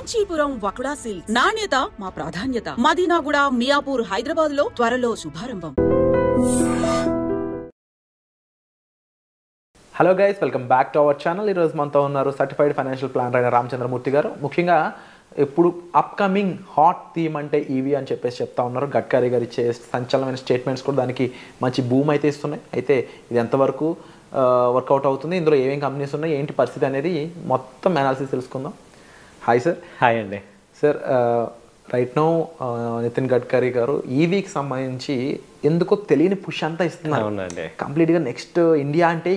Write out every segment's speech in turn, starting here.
Kanchipuram వకుడా silks నాణ్యత మా ప్రాధాన్యత. మదీనాగూడ, మియాపూర్, హైదరాబాద్ లో త్వరలో శుభారంభం. Hello guys, welcome back to our channel. ఈరోజు మనతో ఉన్నారు సర్టిఫైడ్ ఫైనాన్షియల్ ప్లానర్ అయిన రామచంద్రమూర్తి గారు. ముఖ్యంగా ఇప్పుడు అప్కమింగ్ హాట్ థీమ్ అంటే ఈవీ అని చెప్పేసి చెప్తా ఉన్నారు. గడ్కరీ గారు ఇచ్చే సంచలనమైన స్టేట్మెంట్స్ కూడా దానికి మంచి బూమ్ అయితే ఇస్తున్నాయి. అయితే ఇది ఎంతవరకు వర్కౌట్ అవుతుంది, ఇందులో ఏమేమి కంపెనీస్ ఉన్నాయి, ఏంటి పరిస్థితి అనేది మొత్తం అనాలిసిస్ తెలుసుకుందాం. Hi sir. హాయ్ అండి. Sir, right now Nitin Gadkari గారు ఈవీకి సంబంధించి ఎందుకో తెలియని పుష్ అంతా ఇస్తున్నారు. అవునండి. కంప్లీట్గా నెక్స్ట్ ఇండియా అంటే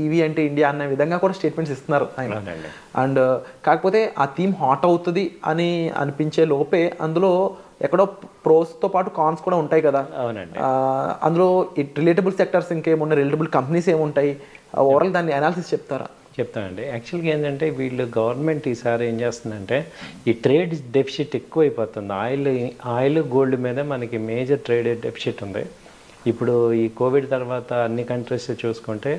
ఈవీ అంటే ఇండియా అన్న విధంగా కూడా స్టేట్మెంట్స్ ఇస్తున్నారు ఆయన. అండ్ కాకపోతే ఆ థీమ్ హాట్ అవుతుంది అని అనిపించే లోపే అందులో ఎక్కడో ప్రోస్తో పాటు కాన్స్ కూడా ఉంటాయి కదా. అవునండి. అందులో రిలేటబుల్ సెక్టర్స్ ఇంకేమున్నాయి, రిలేటబుల్ కంపెనీస్ ఏముంటాయి, ఓవరాల్ దాన్ని అనాలిసిస్ చెప్తారా? చెప్తానండి. యాక్చువల్గా ఏంటంటే వీళ్ళు గవర్నమెంట్ ఈసారి ఏం చేస్తుందంటే ఈ ట్రేడ్ డెఫిసిట్ ఎక్కువైపోతుంది. ఆయిల్ గోల్డ్ మీద మనకి మేజర్ ట్రేడ్ డెఫిసిట్ ఉంది. ఇప్పుడు ఈ కోవిడ్ తర్వాత అన్ని కంట్రీస్ చూసుకుంటే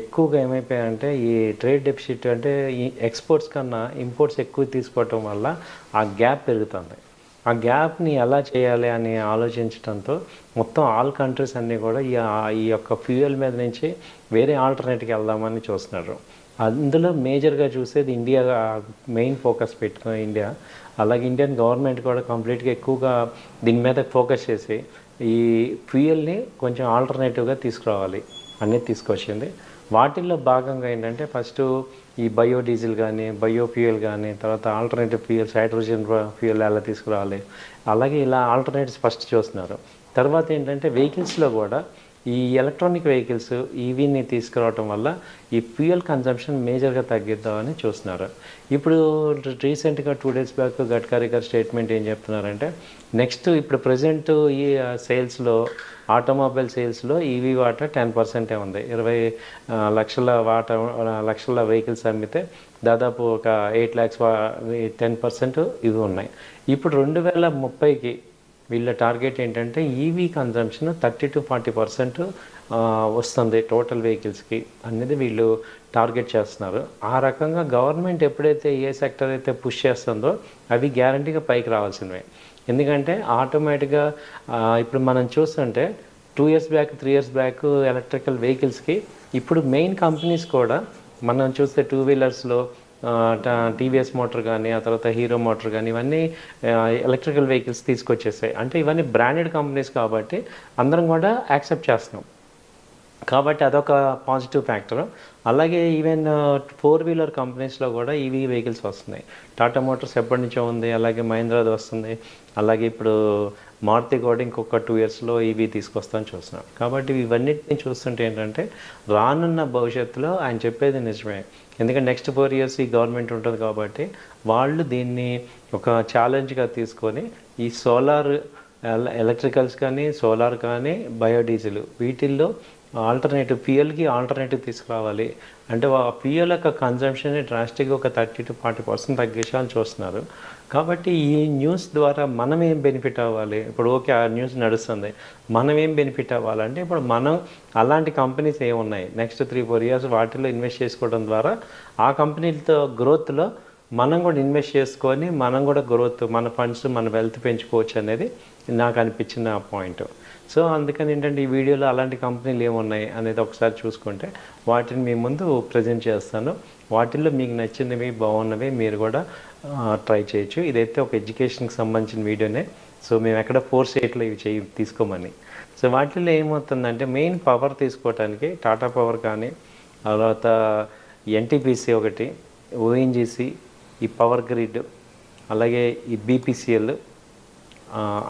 ఎక్కువగా ఏమైపోయాయంటే ఈ ట్రేడ్ డెఫిసిట్ అంటే ఈ ఎక్స్పోర్ట్స్ కన్నా ఇంపోర్ట్స్ ఎక్కువ తీసుకోవటం వల్ల ఆ గ్యాప్ పెరుగుతుంది. ఆ గ్యాప్ని ఎలా చేయాలి అని ఆలోచించడంతో మొత్తం ఆల్ కంట్రీస్ అన్నీ కూడా ఈ యొక్క ఫ్యూయల్ మీద నుంచి వేరే ఆల్టర్నేట్కి వెళ్దామని చూస్తున్నారు. అందులో మేజర్గా చూసేది ఇండియా మెయిన్ ఫోకస్ పెట్టుకుని ఇండియా. అలాగే ఇండియన్ గవర్నమెంట్ కూడా కంప్లీట్గా ఎక్కువగా దీని మీద ఫోకస్ చేసి ఈ ఫ్యూయల్ని కొంచెం ఆల్టర్నేటివ్గా తీసుకురావాలి అనేది తీసుకొచ్చింది. వాటిల్లో భాగంగా ఏంటంటే ఫస్ట్ ఈ బయోడీజిల్ కానీ, బయోఫ్యూయల్ కానీ, తర్వాత ఆల్టర్నేటివ్ ఫ్యూయల్స్, హైడ్రోజన్ ఫ్యూయల్ ఎలా తీసుకురావాలి, అలాగే ఇలా ఆల్టర్నేటివ్స్ ఫస్ట్ చూస్తున్నారు. తర్వాత ఏంటంటే వెహికల్స్లో కూడా ఈ ఎలక్ట్రానిక్ వెహికల్స్ ఈవీని తీసుకురావటం వల్ల ఈ ఫ్యూయల్ కన్జంప్షన్ మేజర్గా తగ్గిద్దామని చూస్తున్నారు. ఇప్పుడు రీసెంట్గా 2 days బ్యాక్ గడ్కరీ గారు స్టేట్మెంట్ ఏం చెప్తున్నారంటే నెక్స్ట్ ఇప్పుడు ప్రజెంట్ ఈ సేల్స్లో ఆటోమొబైల్ సేల్స్లో ఈవీ వాటా 10% ఉంది. 20 లక్షల వెహికల్స్ అమ్మితే దాదాపు ఒక 8 lakhs 10% ఇవి ఉన్నాయి. ఇప్పుడు 2030కి వీళ్ళ టార్గెట్ ఏంటంటే ఈవీ కన్జంప్షన్ 30 to 40% వస్తుంది టోటల్ వెహికల్స్కి అనేది వీళ్ళు టార్గెట్ చేస్తున్నారు. ఆ రకంగా గవర్నమెంట్ ఎప్పుడైతే ఏ సెక్టర్ అయితే పుష్ చేస్తుందో అవి గ్యారంటీగా పైకి రావాల్సినవే. ఎందుకంటే ఆటోమేటిక్గా ఇప్పుడు మనం చూస్తుంటే 2 years back 3 years back electrical వెహికల్స్కి ఇప్పుడు మెయిన్ కంపెనీస్ కూడా మనం చూస్తే 2 wheelersలో టీవీఎస్ మోటార్ కానీ, ఆ తర్వాత హీరో మోటార్ కానీ ఇవన్నీ ఎలక్ట్రికల్ వెహికల్స్ తీసుకొచ్చేసాయి. అంటే ఇవన్నీ బ్రాండెడ్ కంపెనీస్ కాబట్టి అందరం కూడా యాక్సెప్ట్ చేస్తున్నాం. కాబట్టి అదొక పాజిటివ్ ఫ్యాక్టర్. అలాగే ఈవెన్ 4-wheeler కంపెనీస్లో కూడా ఈవీ వెహికల్స్ వస్తున్నాయి. టాటా మోటార్స్ ఎప్పటి నుంచో ఉంది, అలాగే మహీంద్రాది వస్తుంది, అలాగే ఇప్పుడు మారుతి కూడా ఇంకొక 2 yearsలో ఈవీ తీసుకొస్తామని చూస్తున్నాం. కాబట్టి ఇవన్నిటిని చూస్తుంటే ఏంటంటే రానున్న భవిష్యత్తులో ఆయన చెప్పేది నిజమే. ఎందుకంటే నెక్స్ట్ 4 years ఈ గవర్నమెంట్ ఉంటుంది కాబట్టి వాళ్ళు దీన్ని ఒక ఛాలెంజ్గా తీసుకొని ఈ సోలార్ ఎలక్ట్రికల్స్ కానీ, సోలార్ కానీ, బయోడీజిల్ వీటిల్లో ఆల్టర్నేటివ్ ఫ్యూయల్కి ఆల్టర్నేటివ్ తీసుకురావాలి. అంటే ఆ ఫ్యూయల్ యొక్క కన్జంప్షన్ డ్రాస్టిక్గా ఒక 30 to 40% తగ్గించాలని చూస్తున్నారు. కాబట్టి ఈ న్యూస్ ద్వారా మనం ఏం బెనిఫిట్ అవ్వాలి? ఇప్పుడు ఓకే, ఆ న్యూస్ నడుస్తుంది, మనం ఏం బెనిఫిట్ అవ్వాలంటే ఇప్పుడు మనం అలాంటి కంపెనీస్ ఏమున్నాయి నెక్స్ట్ 3-4 years వాటిలో ఇన్వెస్ట్ చేసుకోవడం ద్వారా ఆ కంపెనీలతో గ్రోత్లో మనం కూడా ఇన్వెస్ట్ చేసుకొని మనం కూడా గ్రోత్, మన ఫండ్స్, మన వెల్త్ పెంచుకోవచ్చు అనేది నాకు అనిపించిన పాయింట్. సో అందుకని ఏంటంటే ఈ వీడియోలో అలాంటి కంపెనీలు ఏమున్నాయి అనేది ఒకసారి చూసుకుంటే వాటిని మీ ముందు ప్రజెంట్ చేస్తాను. వాటిల్లో మీకు నచ్చినవి, బాగున్నవి మీరు కూడా ట్రై చేయొచ్చు. ఇదైతే ఒక ఎడ్యుకేషన్కి సంబంధించిన వీడియోనే. సో మేము ఎక్కడ ఫోర్స్ చేయట్లేదు ఇవి తీసుకోమని. సో వాటిల్లో ఏమవుతుందంటే మెయిన్ పవర్ తీసుకోవడానికి టాటా పవర్ కానీ, తర్వాత ఎన్టీపీసీ ఒకటి, ఓఎన్జీసీ, ఈ పవర్ గ్రిడ్, అలాగే ఈ బీపీసీఎల్,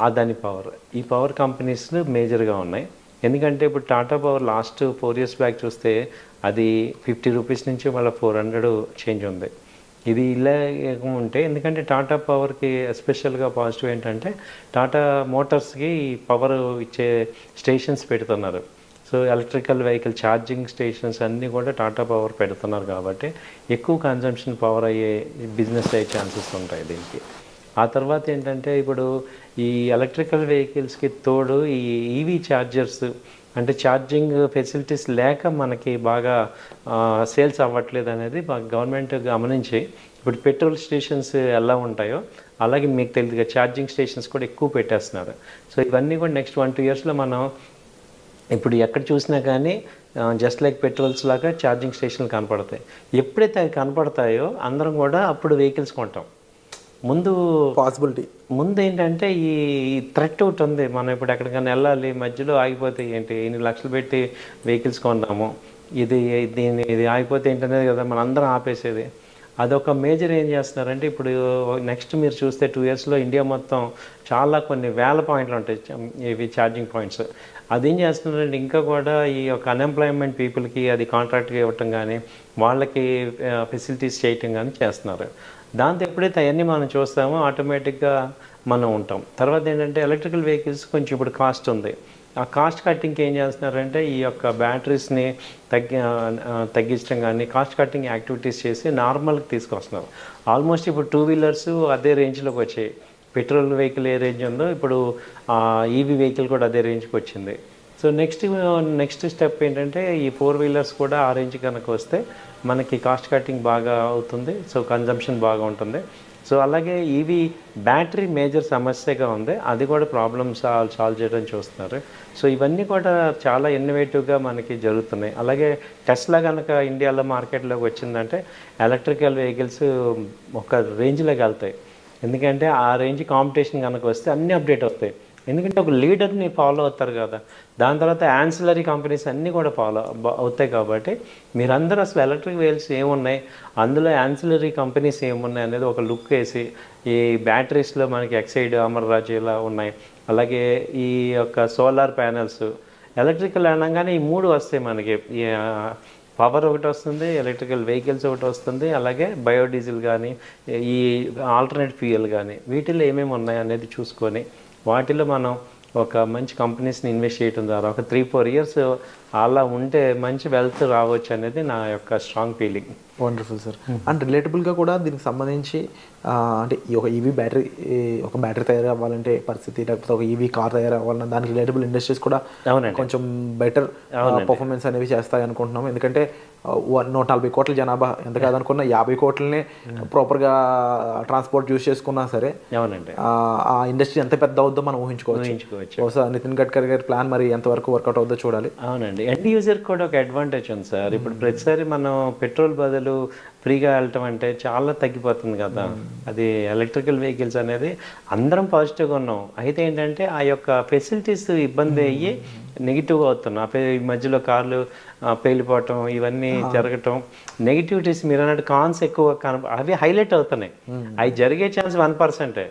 అదాని పవర్, ఈ పవర్ కంపెనీస్ మేజర్గా ఉన్నాయి. ఎందుకంటే ఇప్పుడు Tata power last 4 years back చూస్తే అది 50 rupees నుంచి మళ్ళీ 400 చేంజ్ ఉంది. ఇది ఇలా ఉంటే ఎందుకంటే టాటా పవర్కి ఎస్పెషల్గా పాజిటివ్ ఏంటంటే టాటా మోటార్స్కి పవర్ ఇచ్చే స్టేషన్స్ పెడుతున్నారు. So electrical vehicle charging stations అన్నీ కూడా టాటా పవర్ పెడుతున్నారు కాబట్టి ఎక్కువ కన్జంప్షన్ పవర్ అయ్యే బిజినెస్ అయ్యే ఛాన్సెస్ ఉంటాయి దీనికి. ఆ తర్వాత ఏంటంటే ఇప్పుడు ఈ ఎలక్ట్రికల్ వెహికల్స్కి తోడు ఈ ఈవీ ఛార్జర్స్ అంటే ఛార్జింగ్ ఫెసిలిటీస్ లేక మనకి బాగా సేల్స్ అవ్వట్లేదు అనేది గవర్నమెంట్ గమనించి ఇప్పుడు పెట్రోల్ స్టేషన్స్ ఎలా ఉంటాయో అలాగే మీకు తెలియదుగా ఛార్జింగ్ స్టేషన్స్ కూడా ఎక్కువ పెట్టేస్తున్నారు. సో ఇవన్నీ కూడా నెక్స్ట్ 1-2 ఇయర్స్లో మనం ఇప్పుడు ఎక్కడ చూసినా కానీ జస్ట్ లైక్ పెట్రోల్స్ లాగా ఛార్జింగ్ స్టేషన్లు కనపడతాయి. ఎప్పుడైతే అవి కనపడతాయో అందరం కూడా అప్పుడు వెహికల్స్ కొంటాం. ముందు ఏంటంటే ఈ థ్రెట్ ఒకటి ఉంది, మనం ఇప్పుడు ఎక్కడికైనా వెళ్ళాలి మధ్యలో ఆగిపోతే ఏంటి, ఇన్ని లక్షలు పెట్టి వెహికల్స్ కొన్నాము, ఇది ఆగిపోతే ఏంటనేది కదా మనం అందరం ఆపేసేది. అదొక మేజర్ ఏం చేస్తున్నారంటే ఇప్పుడు నెక్స్ట్ మీరు చూస్తే 2 ఇయర్స్లో ఇండియా మొత్తం చాలా కొన్ని వేల పాయింట్లు ఉంటాయి ఇవి ఛార్జింగ్ పాయింట్స్. అదేం చేస్తున్నారంటే ఇంకా కూడా ఈ యొక్క అన్ఎంప్లాయ్మెంట్ పీపుల్కి అది కాంట్రాక్ట్గా ఇవ్వటం కానీ వాళ్ళకి ఫెసిలిటీస్ చేయటం కానీ చేస్తున్నారు. దాంతో ఎప్పుడైతే అవన్నీ మనం చూస్తామో ఆటోమేటిక్గా మనం ఉంటాం. తర్వాత ఏంటంటే ఎలక్ట్రికల్ వెహికల్స్ కొంచెం ఇప్పుడు కాస్ట్ ఉంది. ఆ కాస్ట్ కట్టింగ్కి ఏం చేస్తున్నారంటే ఈ యొక్క బ్యాటరీస్ని తగ్గించడం కానీ కాస్ట్ కట్టింగ్ యాక్టివిటీస్ చేసి నార్మల్కి తీసుకొస్తున్నారు. ఆల్మోస్ట్ ఇప్పుడు 2 వీలర్స్ అదే రేంజ్లోకి వచ్చాయి. పెట్రోల్ వెహికల్ ఏ రేంజ్ ఉందో ఇప్పుడు ఈవీ వెహికల్ కూడా అదే రేంజ్కి వచ్చింది. సో నెక్స్ట్ స్టెప్ ఏంటంటే ఈ 4 వీలర్స్ కూడా ఆ రేంజ్ కనుక వస్తే మనకి కాస్ట్ కట్టింగ్ బాగా అవుతుంది, సో కన్జంప్షన్ బాగా ఉంటుంది. సో అలాగే ఈవీ బ్యాటరీ మేజర్ సమస్యగా ఉంది, అది కూడా ప్రాబ్లమ్స్ సాల్వ్ చేయడం చూస్తున్నారు. సో ఇవన్నీ కూడా చాలా ఇన్నోవేటివ్గా మనకి జరుగుతున్నాయి. అలాగే టెస్లా కనుక ఇండియాలో మార్కెట్లోకి వచ్చిందంటే ఎలక్ట్రికల్ వెహికల్స్ ఒక రేంజ్లోకి వెళ్తాయి. ఎందుకంటే ఆ రేంజ్ కాంపిటీషన్ కనుక వస్తే అన్నీ అప్డేట్ అవుతాయి. ఎందుకంటే ఒక లీడర్ని ఫాలో అవుతారు కదా, దాని తర్వాత యాన్సిలరీ కంపెనీస్ అన్నీ కూడా ఫాలో అవుతాయి. కాబట్టి మీరందరూ అసలు ఎలక్ట్రిక్ వెహికల్స్ ఏమున్నాయి, అందులో యాన్సిలరీ కంపెనీస్ ఏమున్నాయి అనేది ఒక లుక్ వేసి, ఈ బ్యాటరీస్లో మనకి ఎక్సైడ్, అమర్రాజ్ ఇలా ఉన్నాయి, అలాగే ఈ యొక్క సోలార్ ప్యానెల్స్, ఎలక్ట్రికల్ అనగానే ఈ 3 వస్తాయి మనకి. పవర్ ఒకటి వస్తుంది, ఎలక్ట్రికల్ వెహికల్స్ ఒకటి వస్తుంది, అలాగే బయోడీజిల్ కానీ ఈ ఆల్టర్నేట్ ఫ్యూయల్ కానీ వీటిల్లో ఏమేమి ఉన్నాయి అనేది చూసుకొని వాటిలో మనం ఒక మంచి కంపెనీస్ని ఇన్వెస్ట్ చేయడం ద్వారా ఒక 3-4 ఇయర్స్ అలా ఉంటే మంచి వెల్త్ రావచ్చు అనేది నా యొక్క strong feeling. Wonderful sir. And రిలేటబుల్గా కూడా దీనికి సంబంధించి అంటే ఈ ఒక ఈవీ బ్యాటరీ తయారు అవ్వాలంటే పరిస్థితి, లేకపోతే ఒక ఈవీ కార్ తయారు అవ్వాలన్నా దానికి రిలేటబుల్ ఇండస్ట్రీస్ కూడా కొంచెం బెటర్ పర్ఫార్మెన్స్ అనేవి చేస్తాయి అనుకుంటున్నాం. ఎందుకంటే 140 కోట్ల జనాభా ఎంత కాదనుకున్నా 50 కోట్లనే ప్రాపర్గా ట్రాన్స్పోర్ట్ యూజ్ చేసుకున్నా సరే ఆ ఇండస్ట్రీ ఎంత పెద్ద అవుద్దో మనం ఊహించుకోవచ్చు. బహుశా నితిన్ గడ్కరీ గారి ప్లాన్ మరి ఎంతవరకు వర్కౌట్ అవుద్దో చూడాలి. అవునండి, ఎండ్ యూజర్ కూడా ఒక అడ్వాంటేజ్ ఉంది సార్. ఇప్పుడు ప్రతిసారి మనం పెట్రోల్ బదులు ఫ్రీగా వెళ్ళటం అంటే చాలా తగ్గిపోతుంది కదా. అది ఎలక్ట్రికల్ వెహికల్స్ అనేది అందరం పాజిటివ్గా ఉన్నాం. అయితే ఏంటంటే ఆ యొక్క ఫెసిలిటీస్ ఇబ్బంది అయ్యి నెగిటివ్గా అవుతున్నాం. ఈ మధ్యలో కార్లు పేలిపోవటం ఇవన్నీ జరగటం, నెగిటివిటీస్ మీరు అన్నట్టు కాన్స్ ఎక్కువ అవి హైలైట్ అవుతున్నాయి. అవి జరిగే ఛాన్స్ 1%.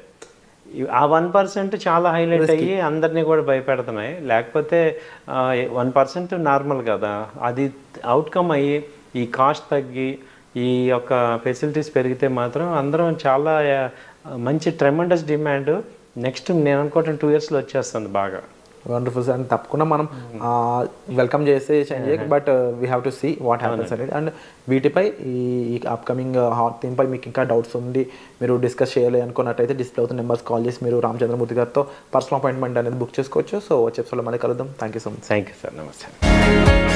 ఆ 1% చాలా హైలైట్ అయ్యి అందరినీ కూడా భయపెడుతున్నాయి. లేకపోతే 1% నార్మల్ కదా, అది అవుట్కమ్ అయ్యి ఈ కాస్ట్ తగ్గి ఈ యొక్క ఫెసిలిటీస్ పెరిగితే మాత్రం అందరం చాలా మంచి ట్రెమెండస్ డిమాండ్ నెక్స్ట్ నేను అనుకోవటం 2 ఇయర్స్లో వచ్చేస్తుంది బాగా. Wonderful sir. అండ్ తప్పకుండా మనం వెల్కమ్ చేస్తే చేంజ్ చేయక, but we have to see what happens అనేది. అండ్ వీటిపై ఈ అప్కమింగ్ హాట్ థీమ్పై మీకు ఇంకా డౌట్స్ ఉండి మీరు డిస్కస్ చేయాలి అనుకున్నట్టయితే డిస్ప్లే అవుతున్న నెంబర్స్ కాల్ చేసి మీరు రామచంద్రమూర్తి గారితో పర్సనల్ అపాయింట్మెంట్ అనేది బుక్ చేసుకోవచ్చు. సో వచ్చే ఎపిసోడ్లో మళ్ళీ కలుద్దాం. Thank you so much. Thank you sir. నమస్తే.